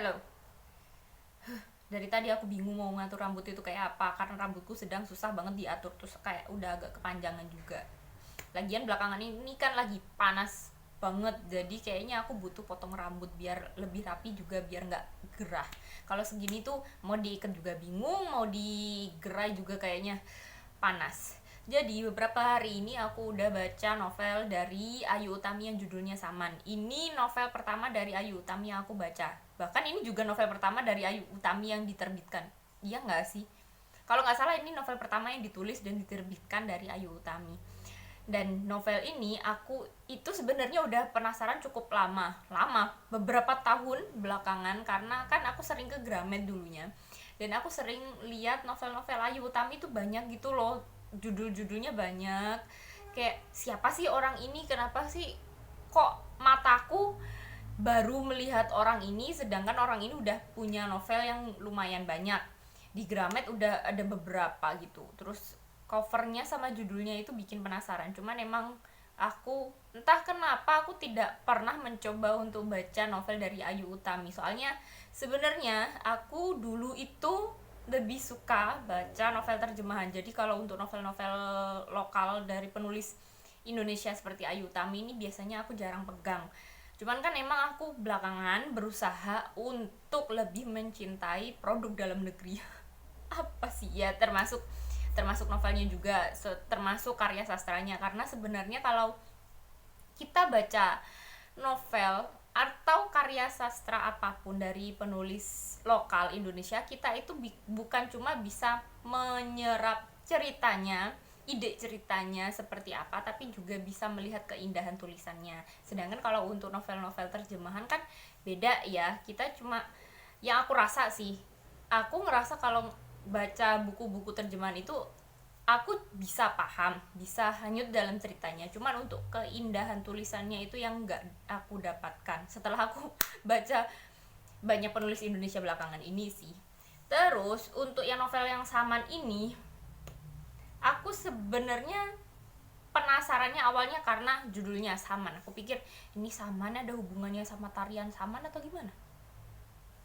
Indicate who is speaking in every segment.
Speaker 1: Halo. Dari tadi aku bingung mau ngatur rambut itu kayak apa karena rambutku sedang susah banget diatur, terus kayak udah agak kepanjangan juga. Lagian belakangan ini kan lagi panas banget, jadi kayaknya aku butuh potong rambut biar lebih rapi juga, biar nggak gerah. Kalau segini tuh mau diikat juga bingung, mau digerai juga kayaknya panas. Jadi beberapa hari ini aku udah baca novel dari Ayu Utami yang judulnya Saman. Ini novel pertama dari Ayu Utami yang aku baca. Bahkan ini juga novel pertama dari Ayu Utami yang diterbitkan. Iya nggak sih? Kalau nggak salah ini novel pertama yang ditulis dan diterbitkan dari Ayu Utami. Dan novel ini aku itu sebenarnya udah penasaran cukup lama beberapa tahun belakangan, karena kan aku sering ke Gramet dulunya dan aku sering lihat novel-novel Ayu Utami itu banyak gitu loh, judul-judulnya banyak. Kayak siapa sih orang ini, kenapa sih kok mataku baru melihat orang ini, sedangkan orang ini udah punya novel yang lumayan banyak. Di Gramet udah ada beberapa gitu. Terus covernya sama judulnya itu bikin penasaran. Cuman emang aku entah kenapa aku tidak pernah mencoba untuk baca novel dari Ayu Utami. Soalnya sebenarnya aku dulu itu lebih suka baca novel terjemahan. Jadi kalau untuk novel-novel lokal dari penulis Indonesia seperti Ayu Utami ini biasanya aku jarang pegang. Cuman kan emang aku belakangan berusaha untuk lebih mencintai produk dalam negeri. Apa sih ya, termasuk termasuk novelnya juga, termasuk karya sastranya, karena sebenarnya kalau kita baca novel atau karya sastra apapun dari penulis lokal Indonesia, kita itu bukan cuma bisa menyerap ceritanya, ide ceritanya seperti apa, tapi juga bisa melihat keindahan tulisannya. Sedangkan kalau untuk novel-novel terjemahan kan beda ya, kita cuma, yang aku rasa sih, aku ngerasa kalau baca buku-buku terjemahan itu aku bisa paham, bisa hanyut dalam ceritanya. Cuman untuk keindahan tulisannya itu yang nggak aku dapatkan setelah aku baca banyak penulis Indonesia belakangan ini sih. Terus untuk yang novel yang Saman ini, aku sebenarnya penasarannya awalnya karena judulnya Saman. Aku pikir ini Saman ada hubungannya sama tarian Saman atau gimana?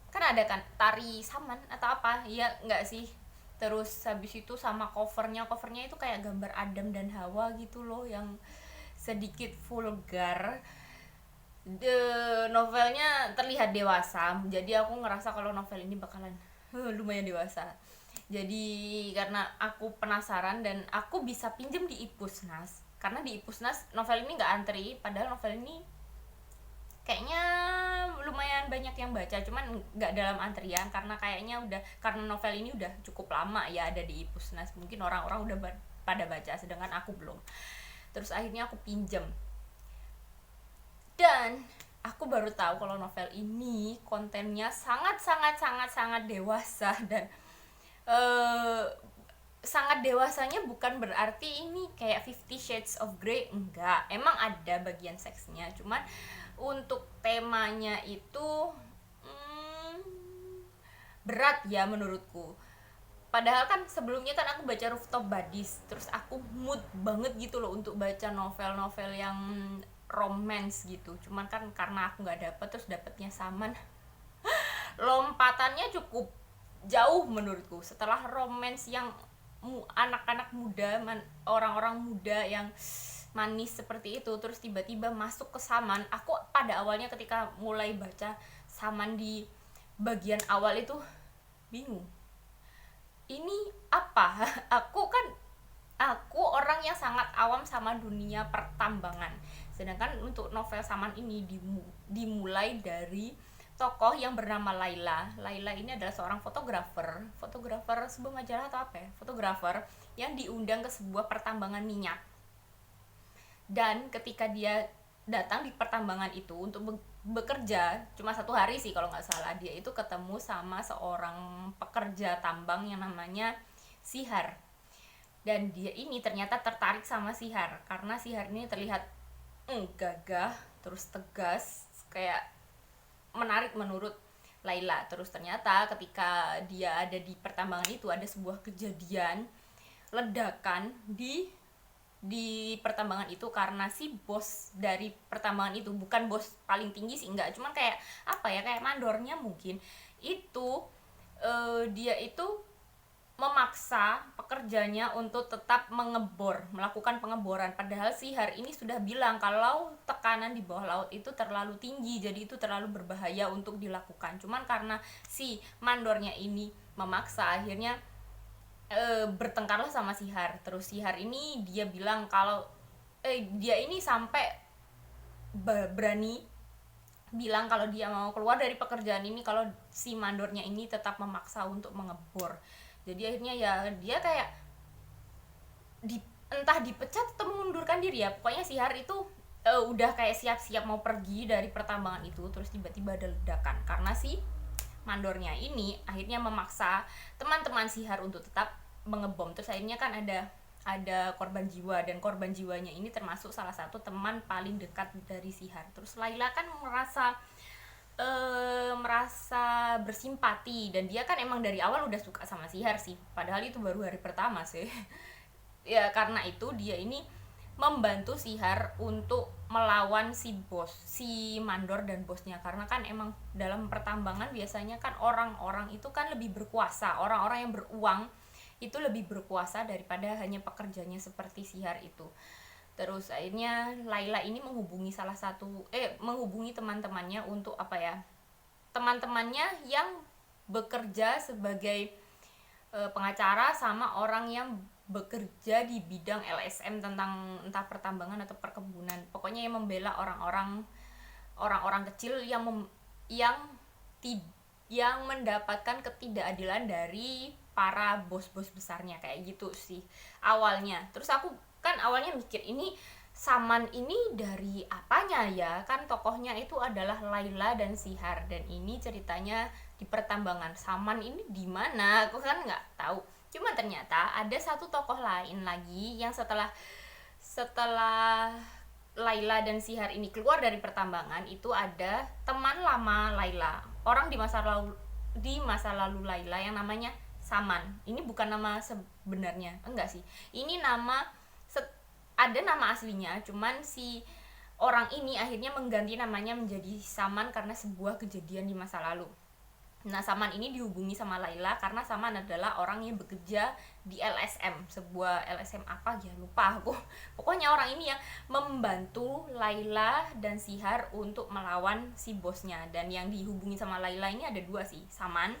Speaker 1: Kan ada kan tari Saman atau apa? Iya nggak sih? Terus habis itu sama covernya itu kayak gambar Adam dan Hawa gitu loh, yang sedikit vulgar. Novelnya terlihat dewasa, jadi aku ngerasa kalau novel ini bakalan lumayan dewasa. Jadi karena aku penasaran dan aku bisa pinjem di Ipusnas, karena di Ipusnas novel ini nggak antri, padahal novel ini kayaknya lumayan banyak yang baca, cuman nggak dalam antrian karena kayaknya udah, karena novel ini udah cukup lama ya ada di Ipusnas, mungkin orang-orang udah pada baca sedangkan aku belum. Terus akhirnya aku pinjem dan aku baru tahu kalau novel ini kontennya sangat sangat sangat sangat dewasa. Dan eh, sangat dewasanya bukan berarti ini kayak 50 Shades of Grey, enggak, emang ada bagian seksnya, cuman untuk temanya itu hmm, berat ya menurutku. Padahal kan sebelumnya kan aku baca Rooftop Buddies, terus aku mood banget gitu loh untuk baca novel-novel yang romance gitu. Cuman kan karena aku nggak dapet, terus dapetnya Saman, lompatannya cukup jauh menurutku. Setelah romance yang anak-anak muda, orang-orang muda yang manis seperti itu, terus tiba-tiba masuk ke Saman, aku pada awalnya ketika mulai baca Saman di bagian awal itu bingung, ini apa? Aku orang yang sangat awam sama dunia pertambangan, sedangkan untuk novel Saman ini dimulai dari tokoh yang bernama Laila. Laila ini adalah seorang fotografer sebuah majalah atau apa ya, fotografer yang diundang ke sebuah pertambangan minyak. Dan ketika dia datang di pertambangan itu untuk bekerja, cuma 1 hari sih kalau nggak salah, dia itu ketemu sama seorang pekerja tambang yang namanya Sihar. Dan dia ini ternyata tertarik sama Sihar karena Sihar ini terlihat gagah, terus tegas, kayak menarik menurut Laila. Terus ternyata ketika dia ada di pertambangan itu ada sebuah kejadian ledakan di di pertambangan itu karena si bos dari pertambangan itu, bukan bos paling tinggi sih, enggak, cuman kayak apa ya, kayak mandornya mungkin itu, dia itu memaksa pekerjanya untuk tetap melakukan pengeboran, padahal si Har ini sudah bilang kalau tekanan di bawah laut itu terlalu tinggi, jadi itu terlalu berbahaya untuk dilakukan. Cuman karena si mandornya ini memaksa, akhirnya bertengkarlah sama si Har. Terus si Har ini dia bilang kalau dia ini sampai berani bilang kalau dia mau keluar dari pekerjaan ini kalau si mandornya ini tetap memaksa untuk mengebor. Jadi akhirnya ya dia kayak entah dipecat atau mengundurkan diri ya, pokoknya si Har itu udah kayak siap-siap mau pergi dari pertambangan itu. Terus tiba-tiba ada ledakan karena si mandornya ini akhirnya memaksa teman-teman si Har untuk tetap mengebom. Terus akhirnya kan ada korban jiwa, dan korban jiwanya ini termasuk salah satu teman paling dekat dari si Har. Terus Laila kan merasa bersimpati, dan dia kan emang dari awal udah suka sama si Har sih, padahal itu baru hari pertama sih. Ya karena itu dia ini membantu si Har untuk melawan si mandor dan bosnya, karena kan emang dalam pertambangan biasanya kan orang-orang itu kan lebih berkuasa, orang-orang yang beruang itu lebih berkuasa daripada hanya pekerjanya seperti si Har itu. Terus akhirnya Laila ini menghubungi menghubungi teman-temannya untuk teman-temannya yang bekerja sebagai pengacara sama orang yang bekerja di bidang LSM tentang entah pertambangan atau perkebunan. Pokoknya yang membela orang-orang kecil yang mendapatkan ketidakadilan dari para bos-bos besarnya, kayak gitu sih awalnya. Terus aku kan awalnya mikir ini Saman ini dari apanya ya, kan tokohnya itu adalah Laila dan si Har, dan ini ceritanya di pertambangan. Saman ini di mana? Aku kan nggak tahu. Cuma ternyata ada satu tokoh lain lagi yang setelah Laila dan si Har ini keluar dari pertambangan, itu ada teman lama Laila, orang di masa lalu Laila yang namanya Saman. Ini bukan nama sebenarnya, enggak sih. Ini ada nama aslinya, cuman si orang ini akhirnya mengganti namanya menjadi Saman karena sebuah kejadian di masa lalu. Nah, Saman ini dihubungi sama Laila karena Saman adalah orang yang bekerja di LSM, sebuah LSM apa ya, lupa aku. Pokoknya orang ini yang membantu Laila dan si Har untuk melawan si bosnya. Dan yang dihubungi sama Laila ini ada dua sih, Saman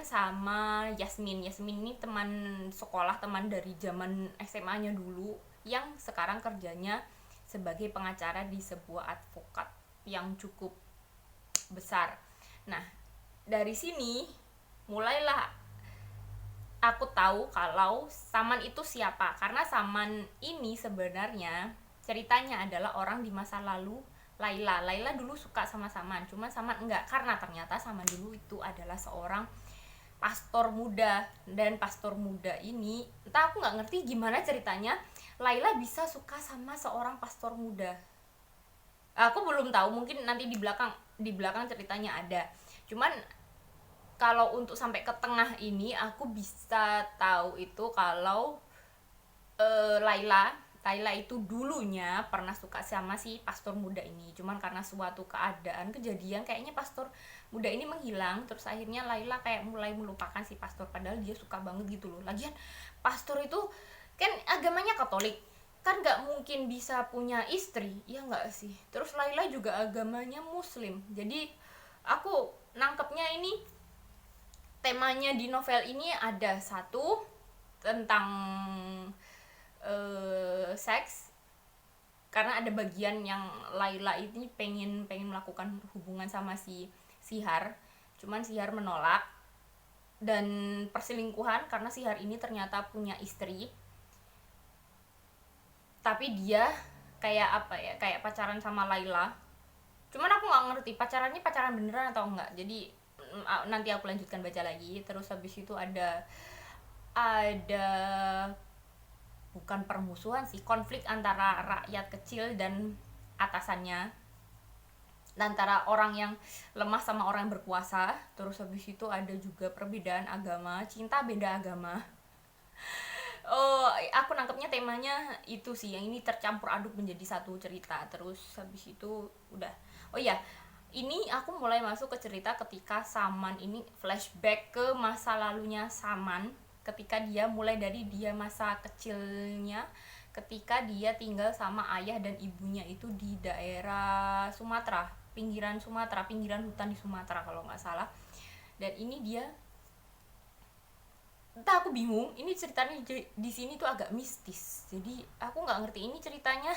Speaker 1: sama Yasmin. Yasmin ini teman sekolah, teman dari zaman SMA-nya dulu, yang sekarang kerjanya sebagai pengacara di sebuah advokat yang cukup besar. Nah, dari sini mulailah aku tahu kalau Saman itu siapa, karena Saman ini sebenarnya ceritanya adalah orang di masa lalu Laila. Laila dulu suka sama Saman, cuma Saman enggak, karena ternyata Saman dulu itu adalah seorang pastor muda, dan pastor muda ini entah aku nggak ngerti gimana ceritanya Laila bisa suka sama seorang pastor muda. Aku belum tahu, mungkin nanti di belakang ceritanya ada. Cuman kalau untuk sampai ke tengah ini aku bisa tahu itu kalau Laila itu dulunya pernah suka sama si pastor muda ini, cuman karena suatu kejadian kayaknya pastor muda ini menghilang, terus akhirnya Laila kayak mulai melupakan si pastor, padahal dia suka banget gitu loh. Lagian pastor itu kan agamanya Katolik, kan nggak mungkin bisa punya istri, ya nggak sih. Terus Laila juga agamanya Muslim, jadi aku nangkepnya ini temanya di novel ini ada satu tentang seks, karena ada bagian yang Laila ini pengen melakukan hubungan sama si Har, cuman si Har menolak, dan perselingkuhan karena si Har ini ternyata punya istri, tapi dia kayak pacaran sama Laila, cuman aku nggak ngerti pacaran beneran atau enggak. Jadi nanti aku lanjutkan baca lagi. Terus habis itu ada bukan permusuhan sih, konflik antara rakyat kecil dan atasannya, antara orang yang lemah sama orang yang berkuasa. Terus habis itu ada juga perbedaan agama, cinta beda agama. Oh, aku nangkepnya temanya itu sih, yang ini tercampur aduk menjadi satu cerita. Terus habis itu udah. Oh iya, ini aku mulai masuk ke cerita ketika Saman ini flashback ke masa lalunya Saman, ketika dia mulai dari dia masa kecilnya, ketika dia tinggal sama ayah dan ibunya itu di daerah Sumatera, pinggiran hutan di Sumatera kalau nggak salah. Dan ini dia, entah, aku bingung, ini ceritanya di sini tuh agak mistis, jadi aku nggak ngerti ini ceritanya.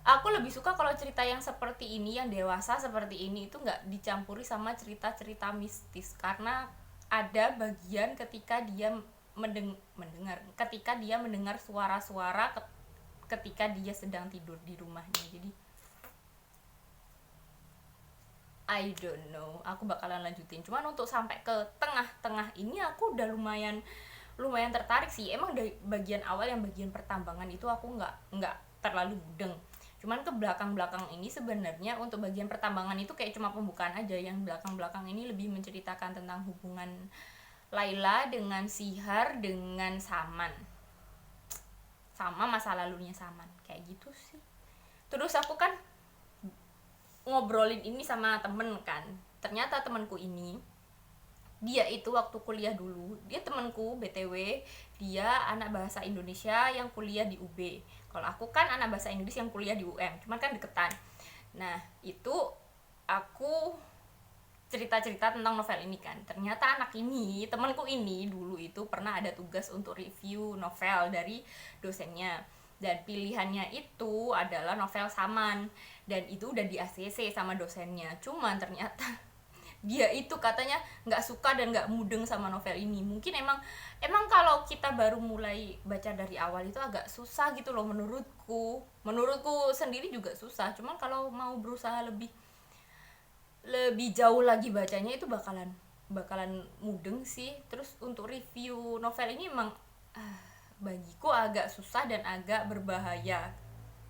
Speaker 1: Aku lebih suka kalau cerita yang seperti ini, yang dewasa seperti ini, itu nggak dicampuri sama cerita-cerita mistis, karena ada bagian ketika dia mendengar, ketika dia mendengar suara-suara ketika dia sedang tidur di rumahnya. Jadi I don't know, aku bakalan lanjutin. Cuman untuk sampai ke tengah-tengah ini aku udah lumayan lumayan tertarik sih. Emang dari bagian awal, yang bagian pertambangan itu aku nggak terlalu gudeng. Cuman ke belakang-belakang ini sebenarnya untuk bagian pertambangan itu kayak cuma pembukaan aja. Yang belakang-belakang ini lebih menceritakan tentang hubungan Laila dengan Sihar dengan Saman, sama masa lalunya Saman, kayak gitu sih. Terus aku kan ngobrolin ini sama temen kan, ternyata temenku ini, dia itu waktu kuliah dulu, dia temenku BTW, dia anak bahasa Indonesia yang kuliah di UB. Kalau aku kan anak bahasa Inggris yang kuliah di UM, cuman kan deketan. Nah itu aku cerita-cerita tentang novel ini kan, ternyata anak ini, temanku ini dulu itu pernah ada tugas untuk review novel dari dosennya, dan pilihannya itu adalah novel Saman, dan itu udah di ACC sama dosennya. Cuman ternyata dia itu katanya nggak suka dan nggak mudeng sama novel ini. Mungkin emang kalau kita baru mulai baca dari awal itu agak susah gitu loh, menurutku sendiri juga susah. Cuman kalau mau berusaha lebih lebih jauh lagi bacanya itu bakalan mudeng sih. Terus untuk review novel ini emang bagiku agak susah dan agak berbahaya,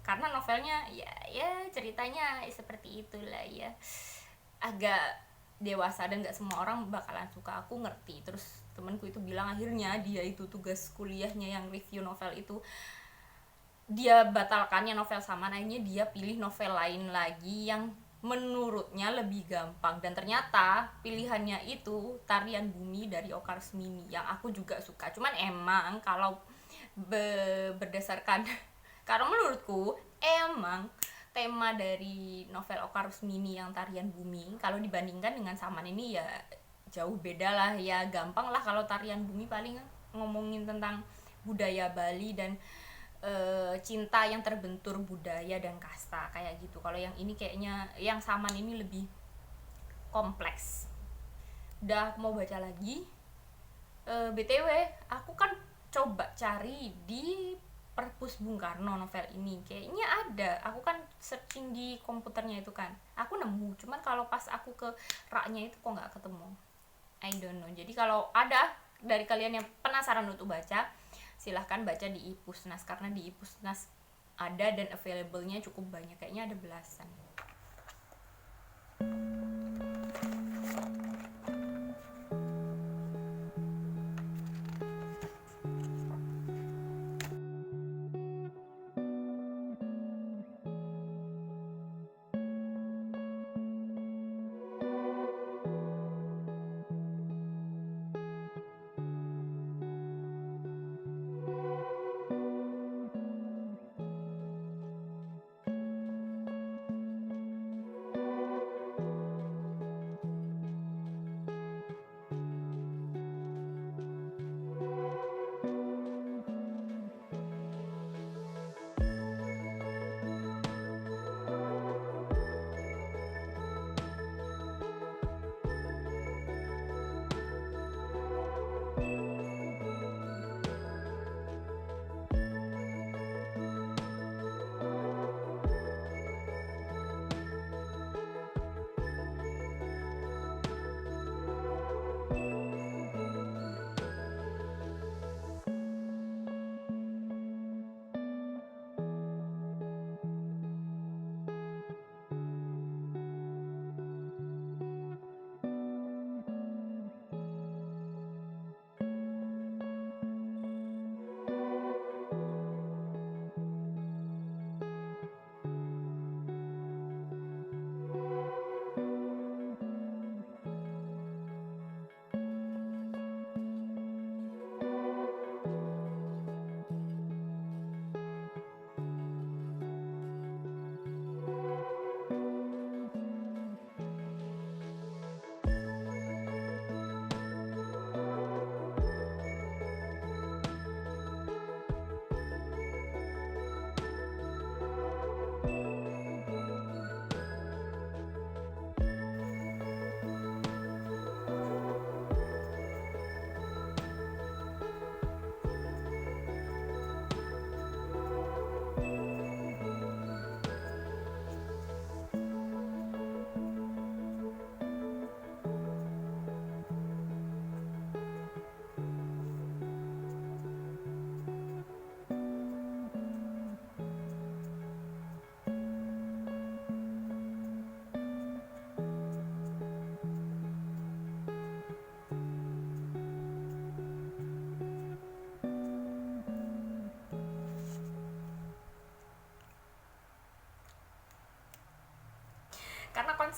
Speaker 1: karena novelnya ya ceritanya seperti itulah ya, agak dewasa dan gak semua orang bakalan suka, aku ngerti. Terus temanku itu bilang akhirnya dia itu tugas kuliahnya yang review novel itu dia batalkannya novel Saman, akhirnya dia pilih novel lain lagi yang menurutnya lebih gampang. Dan ternyata pilihannya itu Tarian Bumi dari Oka Rusmini, yang aku juga suka. Cuman emang kalau berdasarkan karena menurutku emang tema dari novel Oka Rusmini yang Tarian Bumi kalau dibandingkan dengan Saman ini ya jauh beda lah ya. Gampang lah kalau Tarian Bumi paling ngomongin tentang budaya Bali dan cinta yang terbentur budaya dan kasta kayak gitu. Kalau yang ini kayaknya, yang Saman ini lebih kompleks. Udah mau baca lagi. BTW aku kan coba cari di Perpus Bung Karno novel ini, kayaknya ada. Aku kan searching di komputernya itu kan, aku nemu. Cuman kalau pas aku ke raknya itu kok nggak ketemu. I don't know. Jadi kalau ada dari kalian yang penasaran untuk baca, silahkan baca di Ipusnas, karena di Ipusnas ada dan available-nya cukup banyak, kayaknya ada belasan.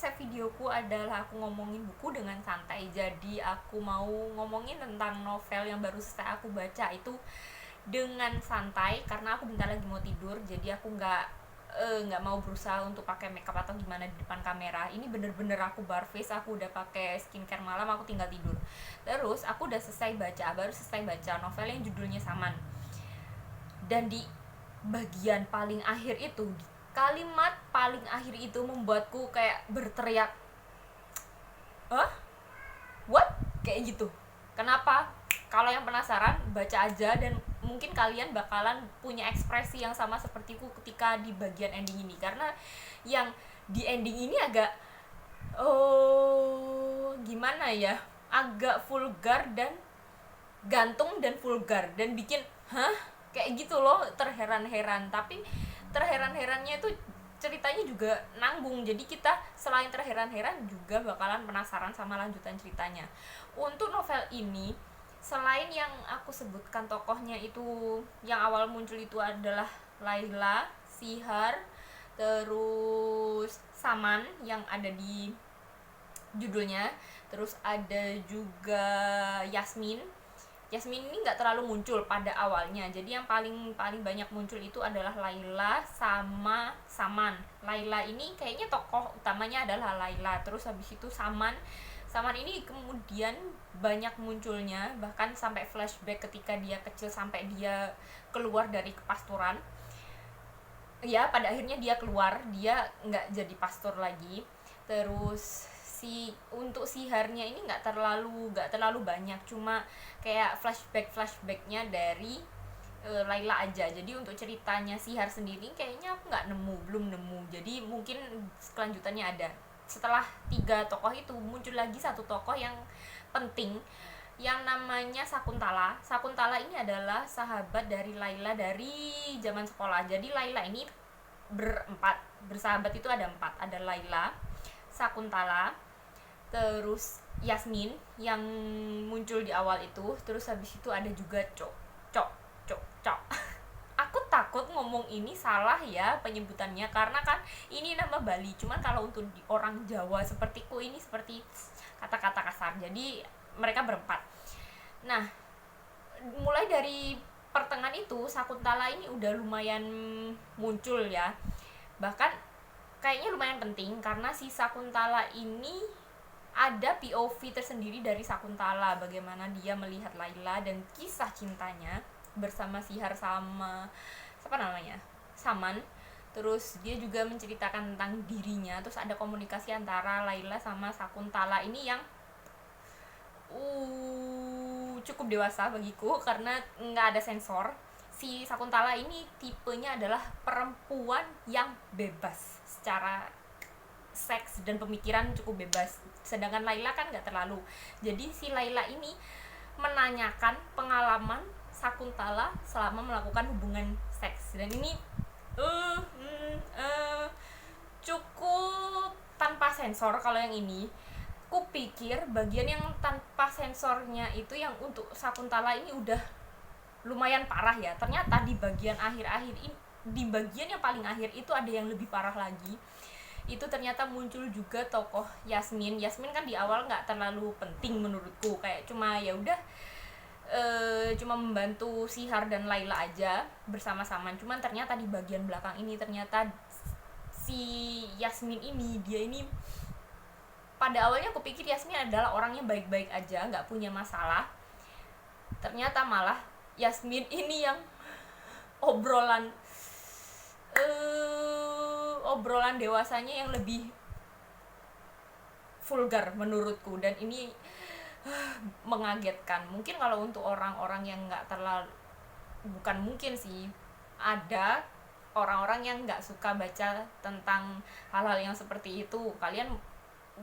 Speaker 1: konsep videoku adalah aku ngomongin buku dengan santai. Jadi aku mau ngomongin tentang novel yang baru selesai aku baca itu dengan santai karena aku bentar lagi mau tidur. Jadi aku nggak mau berusaha untuk pakai makeup atau gimana di depan kamera. Ini bener-bener aku barface, aku udah pakai skincare malam, aku tinggal tidur. Terus aku udah baru selesai baca novel yang judulnya Saman. Dan di bagian paling akhir itu, kalimat paling akhir itu membuatku kayak berteriak, "Hah? What?" Kayak gitu. Kenapa? Kalau yang penasaran, baca aja, dan mungkin kalian bakalan punya ekspresi yang sama sepertiku ketika di bagian ending ini. Karena yang di ending ini agak gimana ya, agak vulgar dan gantung dan vulgar dan bikin hah kayak gitu loh, terheran-heran. Tapi terheran-herannya itu ceritanya juga nanggung, jadi kita selain terheran-heran juga bakalan penasaran sama lanjutan ceritanya. Untuk novel ini, selain yang aku sebutkan tokohnya itu, yang awal muncul itu adalah Laila, Sihar, terus Saman yang ada di judulnya, terus ada juga Yasmin. Yasmin ini nggak terlalu muncul pada awalnya, jadi yang paling banyak muncul itu adalah Laila sama Saman. Laila ini kayaknya tokoh utamanya adalah Laila, terus habis itu Saman ini kemudian banyak munculnya, bahkan sampai flashback ketika dia kecil sampai dia keluar dari kepasturan. Ya pada akhirnya dia keluar, dia nggak jadi pastor lagi. Terus untuk Siharnya ini nggak terlalu banyak, cuma kayak flashbacknya dari Laila aja. Jadi untuk ceritanya Sihar sendiri kayaknya aku belum nemu. Jadi mungkin kelanjutannya ada. Setelah 3 tokoh itu muncul lagi satu tokoh yang penting yang namanya Sakuntala. Sakuntala ini adalah sahabat dari Laila dari zaman sekolah. Jadi Laila ini bersahabat itu ada 4, ada Laila, Sakuntala, terus Yasmin yang muncul di awal itu, terus habis itu ada juga Cok. Aku takut ngomong ini salah ya penyebutannya, karena kan ini nama Bali, cuman kalau untuk di orang Jawa sepertiku ini seperti kata-kata kasar. Jadi mereka berempat. Nah, mulai dari pertengahan itu Sakuntala ini udah lumayan muncul ya, bahkan kayaknya lumayan penting karena si Sakuntala ini ada POV tersendiri dari Sakuntala, bagaimana dia melihat Laila dan kisah cintanya bersama Sihar sama Saman. Terus dia juga menceritakan tentang dirinya, terus ada komunikasi antara Laila sama Sakuntala ini yang cukup dewasa bagiku karena nggak ada sensor. Si Sakuntala ini tipenya adalah perempuan yang bebas secara seks dan pemikiran, cukup bebas, sedangkan Laila kan nggak terlalu. Jadi si Laila ini menanyakan pengalaman Sakuntala selama melakukan hubungan seks, dan ini cukup tanpa sensor. Kalau yang ini kupikir bagian yang tanpa sensornya itu yang untuk Sakuntala ini udah lumayan parah ya. Ternyata di bagian akhir-akhir ini, di bagian yang paling akhir itu ada yang lebih parah lagi. Itu ternyata muncul juga tokoh Yasmin. Yasmin kan di awal nggak terlalu penting menurutku, kayak cuma ya udah cuma membantu Sihar dan Laila aja bersama-sama. Cuman ternyata di bagian belakang ini ternyata si Yasmin ini, dia ini pada awalnya aku pikir Yasmin adalah orang yang baik-baik aja, nggak punya masalah. Ternyata malah Yasmin ini yang obrolan dewasanya yang lebih vulgar menurutku, dan ini mengagetkan. Mungkin kalau untuk orang-orang yang nggak terlalu, bukan mungkin sih, ada orang-orang yang nggak suka baca tentang hal-hal yang seperti itu, kalian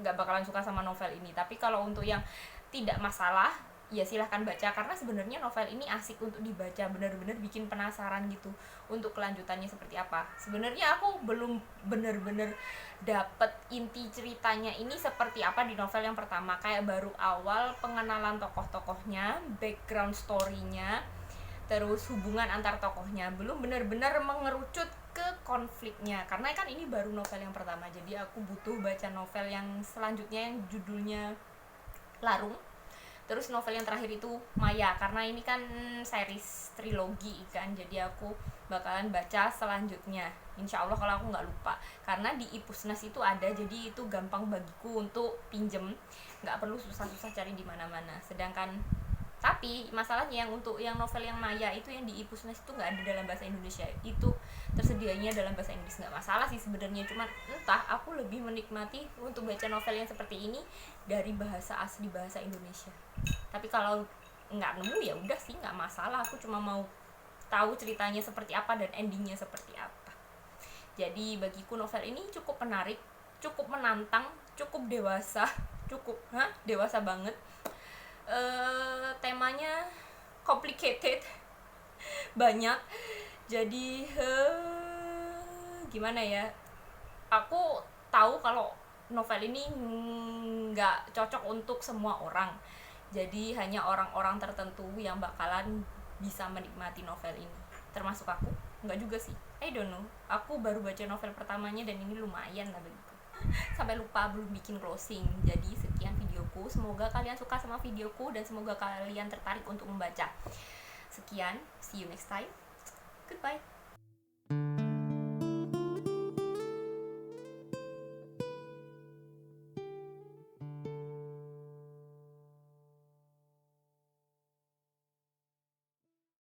Speaker 1: nggak bakalan suka sama novel ini. Tapi kalau untuk yang tidak masalah, ya silahkan baca, karena sebenarnya novel ini asik untuk dibaca, benar-benar bikin penasaran gitu untuk kelanjutannya seperti apa. Sebenarnya aku belum benar-benar dapet inti ceritanya ini seperti apa di novel yang pertama, kayak baru awal pengenalan tokoh-tokohnya, background story-nya, terus hubungan antar tokohnya, belum benar-benar mengerucut ke konfliknya, karena kan ini baru novel yang pertama, jadi aku butuh baca novel yang selanjutnya yang judulnya Larung. Terus novel yang terakhir itu Maya, karena ini kan series trilogi kan, jadi aku bakalan baca selanjutnya insya Allah kalau aku nggak lupa, karena di Ipusnas itu ada, jadi itu gampang bagiku untuk pinjem, nggak perlu susah-susah cari di mana-mana. Sedangkan tapi masalahnya yang untuk yang novel yang Maya itu yang di Ipusnas itu nggak ada dalam bahasa Indonesia, itu tersedianya dalam bahasa Inggris. Nggak masalah sih sebenarnya, cuman entah aku lebih menikmati untuk baca novel yang seperti ini dari bahasa asli bahasa Indonesia. Tapi kalau nggak nemu ya udah sih, nggak masalah, aku cuma mau tahu ceritanya seperti apa dan endingnya seperti apa. Jadi bagiku novel ini cukup menarik, cukup menantang, cukup dewasa, cukup dewasa banget. Temanya complicated banyak, jadi gimana ya, aku tahu kalau novel ini nggak cocok untuk semua orang, jadi hanya orang-orang tertentu yang bakalan bisa menikmati novel ini, termasuk aku. Nggak juga sih, I don't know, aku baru baca novel pertamanya dan ini lumayan lah begitu. Sampai lupa belum bikin closing. Jadi sekian videoku, semoga kalian suka sama videoku dan semoga kalian tertarik untuk membaca. Sekian, see you next time, goodbye.